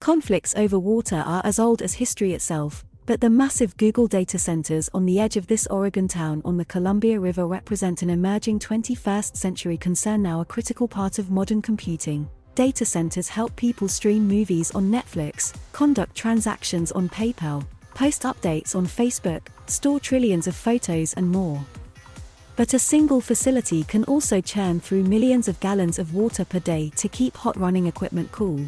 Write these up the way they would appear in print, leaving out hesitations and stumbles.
Conflicts over water are as old as history itself, but the massive Google data centers on the edge of this Oregon town on the Columbia River represent an emerging 21st century concern, now a critical part of modern computing. Data centers help people stream movies on Netflix, conduct transactions on PayPal, post updates on Facebook, store trillions of photos and more. But a single facility can also churn through millions of gallons of water per day to keep hot-running equipment cool.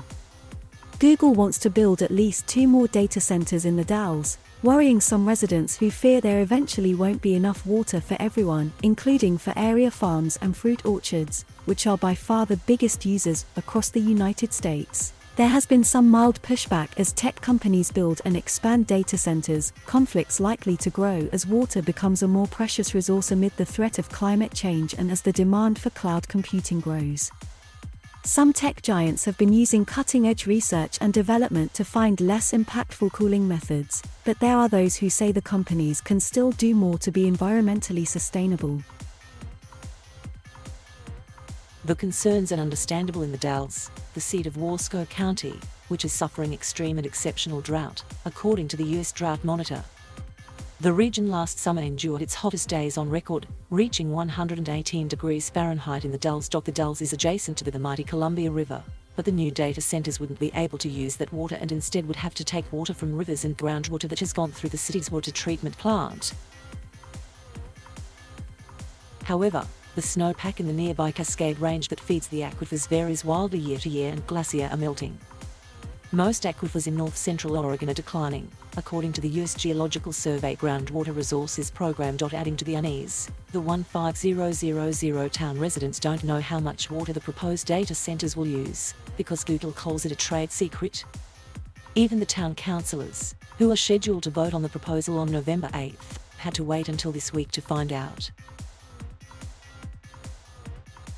Google wants to build at least 2 more data centers in the Dalles, worrying some residents who fear there eventually won't be enough water for everyone, including for area farms and fruit orchards, which are by far the biggest users across the United States. There has been some mild pushback as tech companies build and expand data centers, conflicts likely to grow as water becomes a more precious resource amid the threat of climate change and as the demand for cloud computing grows. Some tech giants have been using cutting-edge research and development to find less impactful cooling methods, but there are those who say the companies can still do more to be environmentally sustainable. The concerns are understandable in the Dalles, the seat of Wasco County, which is suffering extreme and exceptional drought, according to the U.S. Drought Monitor. The region last summer endured its hottest days on record, reaching 118 degrees Fahrenheit in the Dalles. The Dalles is adjacent to the mighty Columbia River, but the new data centers wouldn't be able to use that water and instead would have to take water from rivers and groundwater that has gone through the city's water treatment plant. However, the snowpack in the nearby Cascade Range that feeds the aquifers varies wildly year to year and glaciers are melting. Most aquifers in north-central Oregon are declining, according to the U.S. Geological Survey Groundwater Resources Program. Adding to the unease, the 15000 town residents don't know how much water the proposed data centers will use, because Google calls it a trade secret. Even the town councillors, who are scheduled to vote on the proposal on November 8th, had to wait until this week to find out.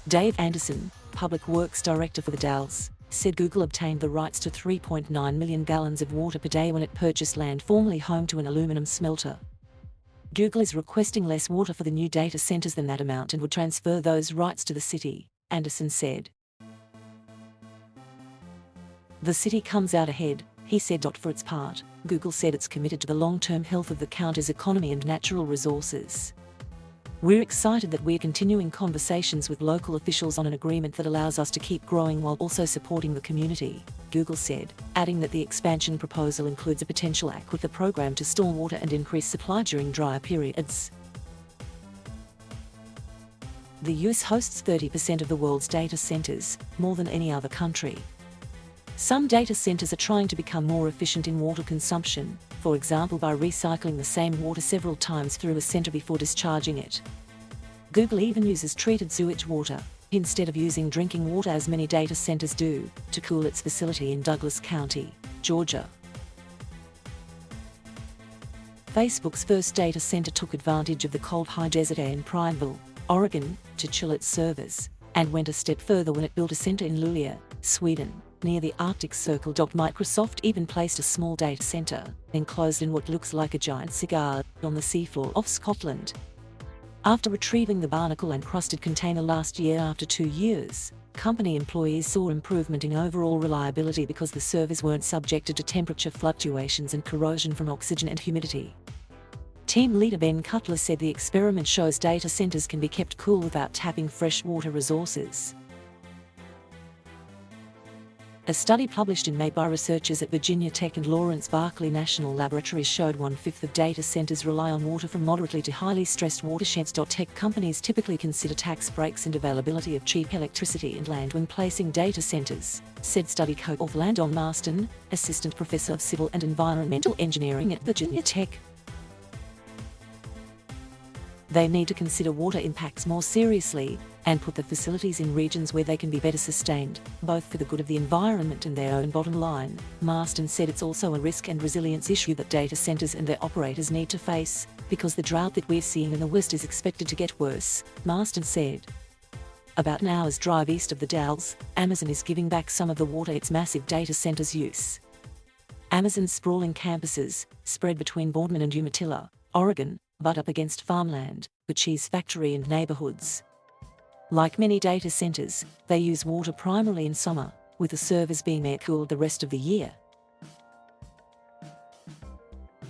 Dave Anderson, Public Works Director for the Dalles, said Google obtained the rights to 3.9 million gallons of water per day when it purchased land formerly home to an aluminum smelter. Google is requesting less water for the new data centers than that amount and would transfer those rights to the city, Anderson said. The city comes out ahead, he said. For its part, Google said it's committed to the long-term health of the county's economy and natural resources. We're excited that we're continuing conversations with local officials on an agreement that allows us to keep growing while also supporting the community, Google said, adding that the expansion proposal includes a potential aquifer program to store water and increase supply during drier periods. The US hosts 30% of the world's data centers, more than any other country. Some data centers are trying to become more efficient in water consumption, for example by recycling the same water several times through a center before discharging it. Google even uses treated sewage water, instead of using drinking water as many data centers do, to cool its facility in Douglas County, Georgia. Facebook's first data center took advantage of the cold high desert air in Prineville, Oregon, to chill its servers, and went a step further when it built a center in Luleå, Sweden, near the Arctic Circle. Microsoft even placed a small data center, enclosed in what looks like a giant cigar, on the seafloor off Scotland. After retrieving the barnacle-encrusted container last year after 2 years, company employees saw improvement in overall reliability because the servers weren't subjected to temperature fluctuations and corrosion from oxygen and humidity. Team leader Ben Cutler said the experiment shows data centers can be kept cool without tapping fresh water resources. A study published in May by researchers at Virginia Tech and Lawrence Berkeley National Laboratories showed 1/5 of data centers rely on water from moderately to highly stressed watersheds. Tech companies typically consider tax breaks and availability of cheap electricity and land when placing data centers, said study co-author Landon Marston, assistant professor of civil and environmental engineering at Virginia Tech. They need to consider water impacts more seriously and put the facilities in regions where they can be better sustained, both for the good of the environment and their own bottom line. Marston said it's also a risk and resilience issue that data centers and their operators need to face, because the drought that we're seeing in the West is expected to get worse, Marston said. About an hour's drive east of the Dalles, Amazon is giving back some of the water its massive data centers use. Amazon's sprawling campuses, spread between Boardman and Umatilla, Oregon, butt up against farmland, a cheese factory and neighborhoods. Like many data centers, they use water primarily in summer, with the servers being air-cooled the rest of the year.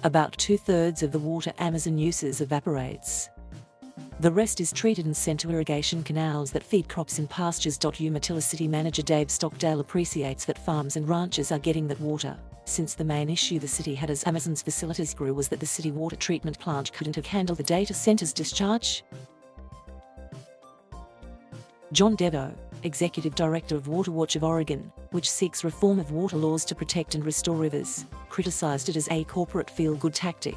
About 2/3 of the water Amazon uses evaporates. The rest is treated and sent to irrigation canals that feed crops in pastures. Umatilla City Manager Dave Stockdale appreciates that farms and ranchers are getting that water, since the main issue the city had as Amazon's facilities grew was that the city water treatment plant couldn't have handled the data center's discharge. John Devo, Executive Director of WaterWatch of Oregon, which seeks reform of water laws to protect and restore rivers, criticized it as a corporate feel-good tactic.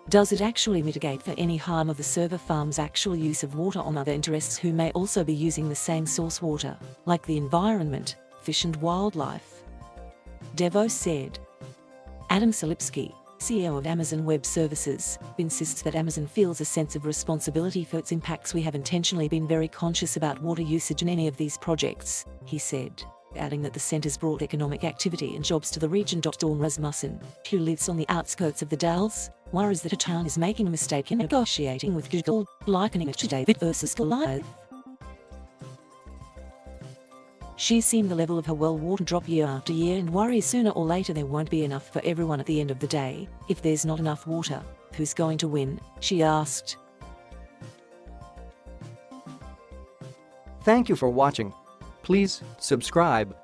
Does it actually mitigate for any harm of the server farm's actual use of water on other interests who may also be using the same source water, like the environment, fish and wildlife? Devo said. Adam Selipsky, CEO of Amazon Web Services, insists that Amazon feels a sense of responsibility for its impacts. We have intentionally been very conscious about water usage in any of these projects, he said, adding that the center's brought economic activity and jobs to the region. Dawn Rasmussen, who lives on the outskirts of the Dalles, worries that a town is making a mistake in negotiating with Google, likening it to David versus Goliath. She's seen the level of her well water drop year after year and worries sooner or later there won't be enough for everyone at the end of the day. If there's not enough water, who's going to win? She asked. Thank you for watching. Please subscribe